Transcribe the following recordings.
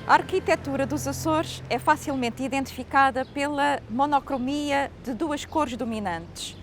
A arquitetura dos Açores é facilmente identificada pela monocromia de duas cores dominantes.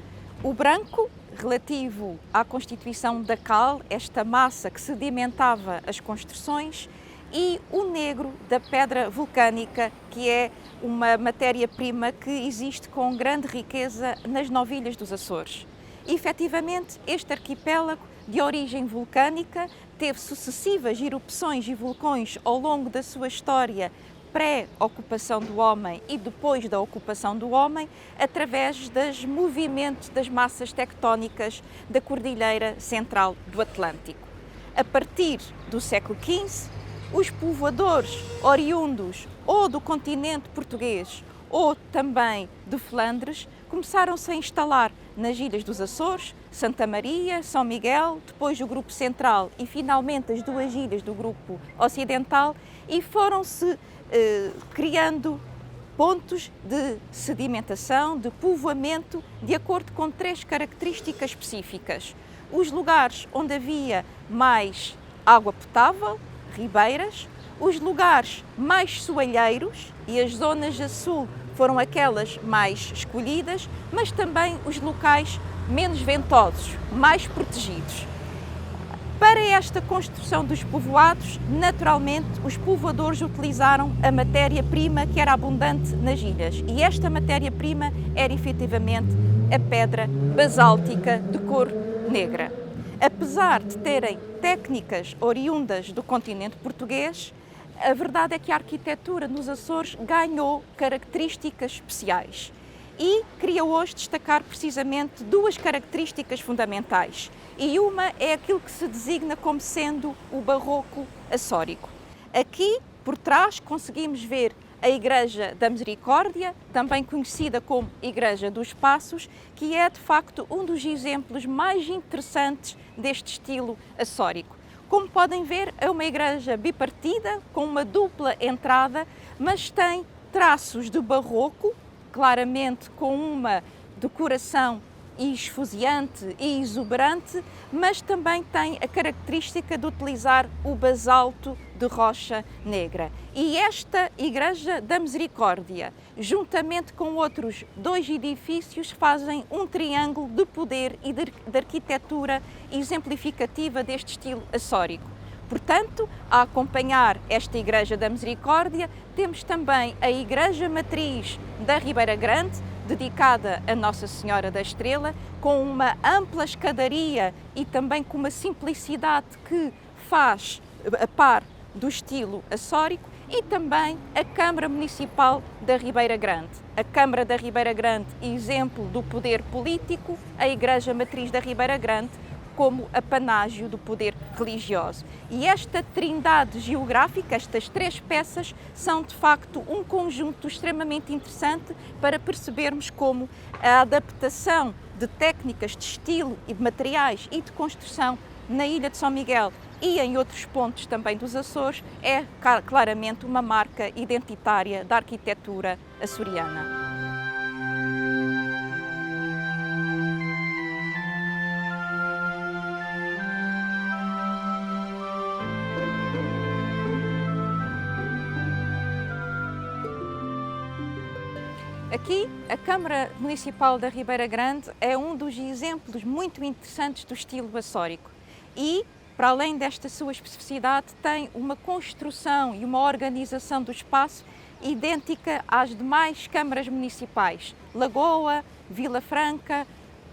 O branco, relativo à constituição da cal, esta massa que sedimentava as construções, e o negro da pedra vulcânica, que é uma matéria-prima que existe com grande riqueza nas novilhas dos Açores. E, efetivamente, este arquipélago de origem vulcânica teve sucessivas erupções e vulcões ao longo da sua história pré-ocupação do homem e depois da ocupação do homem, através dos movimentos das massas tectónicas da Cordilheira Central do Atlântico. A partir do século XV, os povoadores oriundos ou do continente português ou também de Flandres começaram-se a instalar nas ilhas dos Açores, Santa Maria, São Miguel, depois o grupo central e finalmente as duas ilhas do grupo ocidental, e foram-se criando pontos de sedimentação, de povoamento, de acordo com três características específicas. Os lugares onde havia mais água potável, ribeiras, os lugares mais soalheiros, e as zonas a sul foram aquelas mais escolhidas, mas também os locais menos ventosos, mais protegidos. Para esta construção dos povoados, naturalmente, os povoadores utilizaram a matéria-prima que era abundante nas ilhas, e esta matéria-prima era efetivamente a pedra basáltica de cor negra. Apesar de terem técnicas oriundas do continente português, a verdade é que a arquitetura nos Açores ganhou características especiais. E queria hoje destacar precisamente duas características fundamentais. E uma é aquilo que se designa como sendo o barroco açórico. Aqui, por trás, conseguimos ver a Igreja da Misericórdia, também conhecida como Igreja dos Passos, que é de facto um dos exemplos mais interessantes deste estilo açórico. Como podem ver, é uma igreja bipartida, com uma dupla entrada, mas tem traços de barroco, claramente com uma decoração esfoziante e exuberante, mas também tem a característica de utilizar o basalto de rocha negra. E esta Igreja da Misericórdia, juntamente com outros dois edifícios, fazem um triângulo de poder e de arquitetura exemplificativa deste estilo açórico. Portanto, a acompanhar esta Igreja da Misericórdia, temos também a Igreja Matriz da Ribeira Grande, dedicada a Nossa Senhora da Estrela, com uma ampla escadaria e também com uma simplicidade que faz a par do estilo açórico, e também a Câmara Municipal da Ribeira Grande. A Câmara da Ribeira Grande, exemplo do poder político, a Igreja Matriz da Ribeira Grande, como apanágio do poder religioso. E esta trindade geográfica, estas três peças, são de facto um conjunto extremamente interessante para percebermos como a adaptação de técnicas de estilo e de materiais e de construção na Ilha de São Miguel e em outros pontos também dos Açores é claramente uma marca identitária da arquitetura açoriana. Aqui, a Câmara Municipal da Ribeira Grande é um dos exemplos muito interessantes do estilo açórico e, para além desta sua especificidade, tem uma construção e uma organização do espaço idêntica às demais câmaras municipais, Lagoa, Vila Franca,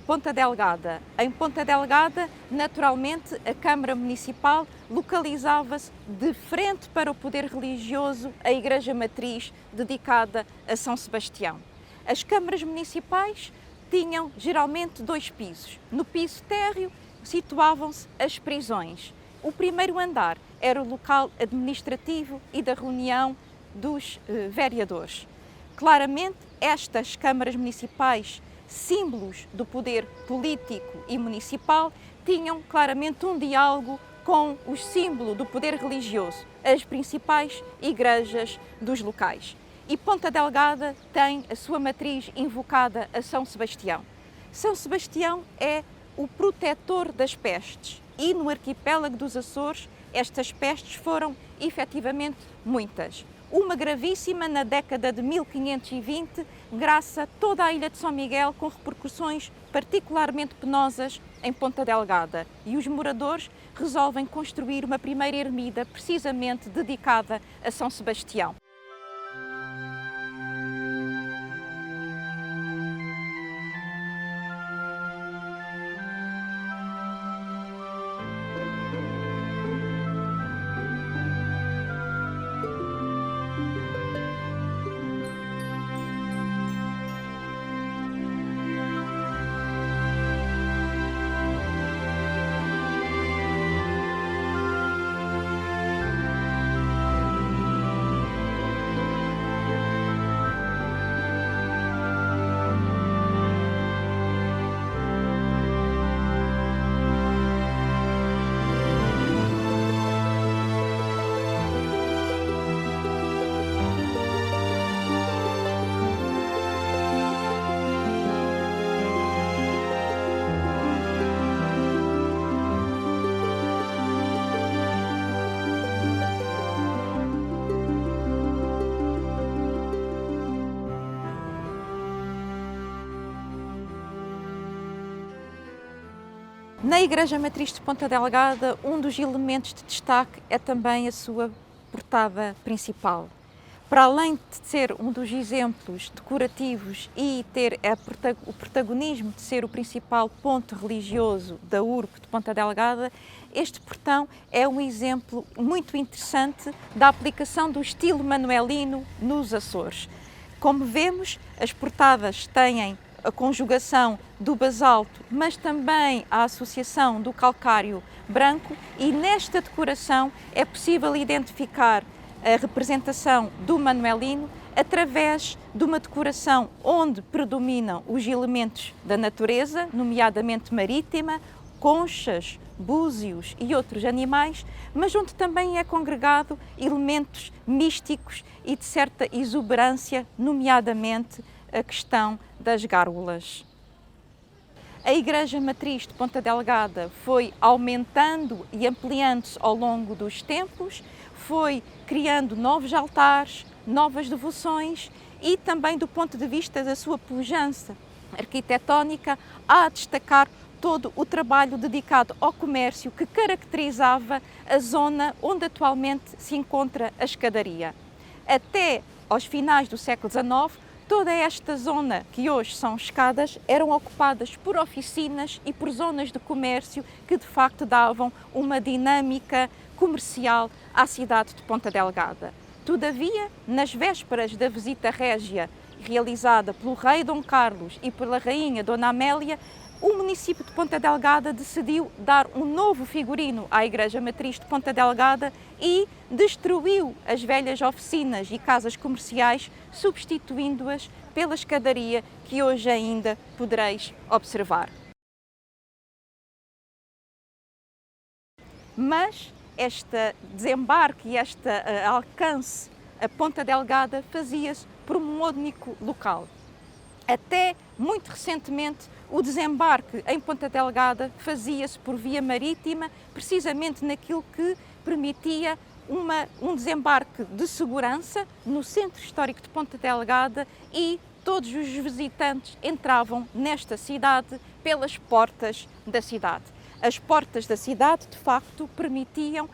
Ponta Delgada. Em Ponta Delgada, naturalmente, a Câmara Municipal localizava-se de frente para o poder religioso, a Igreja Matriz, dedicada a São Sebastião. As câmaras municipais tinham geralmente dois pisos. No piso térreo situavam-se as prisões. O primeiro andar era o local administrativo e da reunião dos vereadores. Claramente, estas câmaras municipais, símbolos do poder político e municipal, tinham claramente um diálogo com o símbolo do poder religioso, as principais igrejas dos locais. E Ponta Delgada tem a sua matriz invocada a São Sebastião. São Sebastião é o protetor das pestes e no arquipélago dos Açores estas pestes foram efetivamente muitas. Uma gravíssima na década de 1520, graça toda a ilha de São Miguel, com repercussões particularmente penosas em Ponta Delgada. E os moradores resolvem construir uma primeira ermida precisamente dedicada a São Sebastião. Na Igreja Matriz de Ponta Delgada, um dos elementos de destaque é também a sua portada principal. Para além de ser um dos exemplos decorativos e ter o protagonismo de ser o principal ponto religioso da urbe de Ponta Delgada, este portão é um exemplo muito interessante da aplicação do estilo manuelino nos Açores. Como vemos, as portadas têm a conjugação do basalto, mas também a associação do calcário branco, e nesta decoração é possível identificar a representação do manuelino através de uma decoração onde predominam os elementos da natureza, nomeadamente marítima, conchas, búzios e outros animais, mas onde também é congregado elementos místicos e de certa exuberância, nomeadamente a questão das gárgulas. A Igreja Matriz de Ponta Delgada foi aumentando e ampliando-se ao longo dos tempos, foi criando novos altares, novas devoções e também do ponto de vista da sua pujança arquitetónica, há a destacar todo o trabalho dedicado ao comércio que caracterizava a zona onde atualmente se encontra a escadaria. Até aos finais do século XIX, toda esta zona, que hoje são escadas, eram ocupadas por oficinas e por zonas de comércio que de facto davam uma dinâmica comercial à cidade de Ponta Delgada. Todavia, nas vésperas da visita régia realizada pelo rei Dom Carlos e pela rainha Dona Amélia, o município de Ponta Delgada decidiu dar um novo figurino à Igreja Matriz de Ponta Delgada e destruiu as velhas oficinas e casas comerciais, substituindo-as pela escadaria que hoje ainda podereis observar. Mas este desembarque e este alcance a Ponta Delgada fazia-se por um único local. Até muito recentemente, o desembarque em Ponta Delgada fazia-se por via marítima, precisamente naquilo que permitia um desembarque de segurança no centro histórico de Ponta Delgada, e todos os visitantes entravam nesta cidade pelas portas da cidade. As portas da cidade, de facto, permitiam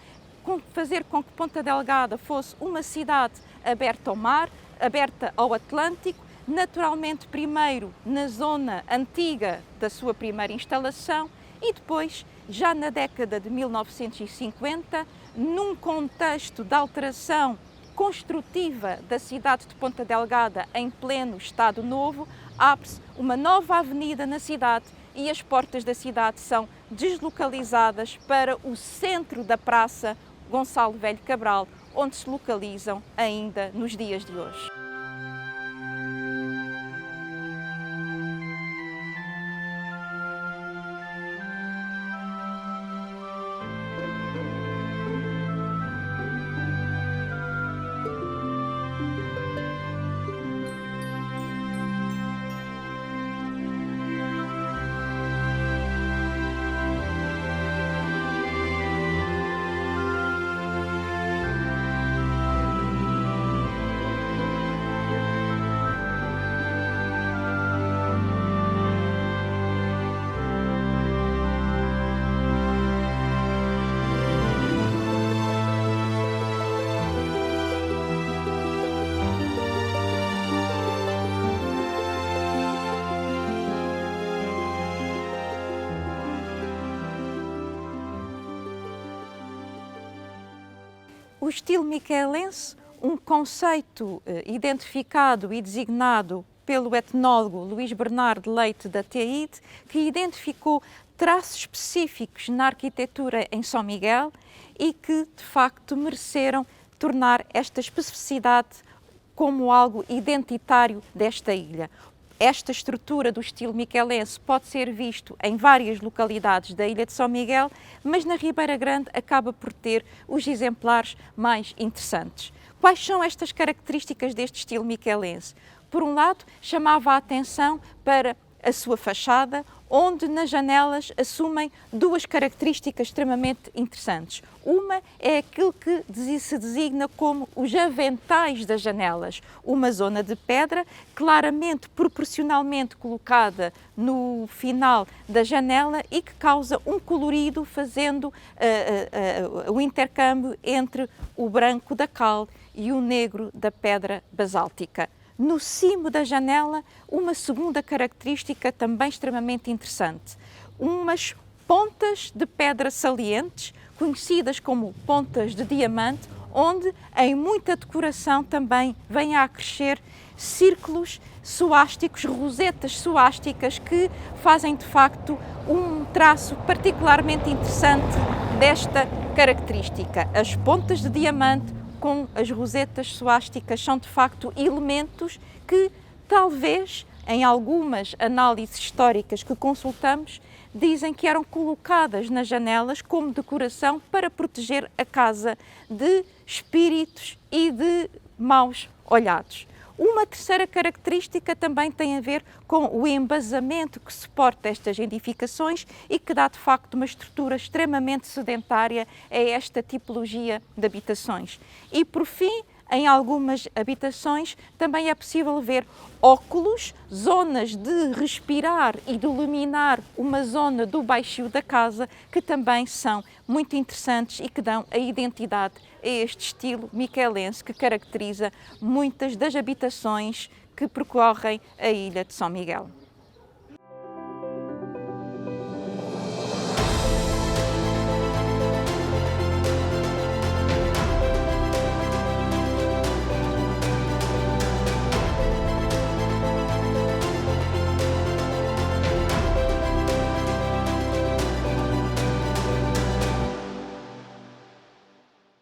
fazer com que Ponta Delgada fosse uma cidade aberta ao mar, aberta ao Atlântico, naturalmente primeiro na zona antiga da sua primeira instalação e depois, já na década de 1950, num contexto de alteração construtiva da cidade de Ponta Delgada em pleno Estado Novo, abre-se uma nova avenida na cidade e as portas da cidade são deslocalizadas para o centro da Praça Gonçalo Velho Cabral, onde se localizam ainda nos dias de hoje. O estilo micaelense, um conceito identificado e designado pelo etnólogo Luís Bernardo Leite da Teide, que identificou traços específicos na arquitetura em São Miguel e que, de facto, mereceram tornar esta especificidade como algo identitário desta ilha. Esta estrutura do estilo micaelense pode ser visto em várias localidades da ilha de São Miguel, mas na Ribeira Grande acaba por ter os exemplares mais interessantes. Quais são estas características deste estilo micaelense? Por um lado, chamava a atenção para a sua fachada, onde nas janelas assumem duas características extremamente interessantes. Uma é aquilo que se designa como os aventais das janelas, uma zona de pedra claramente, proporcionalmente colocada no final da janela e que causa um colorido, fazendo o intercâmbio entre o branco da cal e o negro da pedra basáltica. No cimo da janela, uma segunda característica também extremamente interessante, umas pontas de pedra salientes, conhecidas como pontas de diamante, onde em muita decoração também vêm a crescer círculos suásticos, rosetas suásticas que fazem de facto um traço particularmente interessante desta característica. As pontas de diamante com as rosetas suásticas são de facto elementos que talvez em algumas análises históricas que consultamos dizem que eram colocadas nas janelas como decoração para proteger a casa de espíritos e de maus olhados. Uma terceira característica também tem a ver com o embasamento que suporta estas edificações e que dá de facto uma estrutura extremamente sedentária a esta tipologia de habitações. E por fim, em algumas habitações também é possível ver óculos, zonas de respirar e de iluminar uma zona do baixio da casa que também são muito interessantes e que dão a identidade a este estilo micaelense que caracteriza muitas das habitações que percorrem a ilha de São Miguel.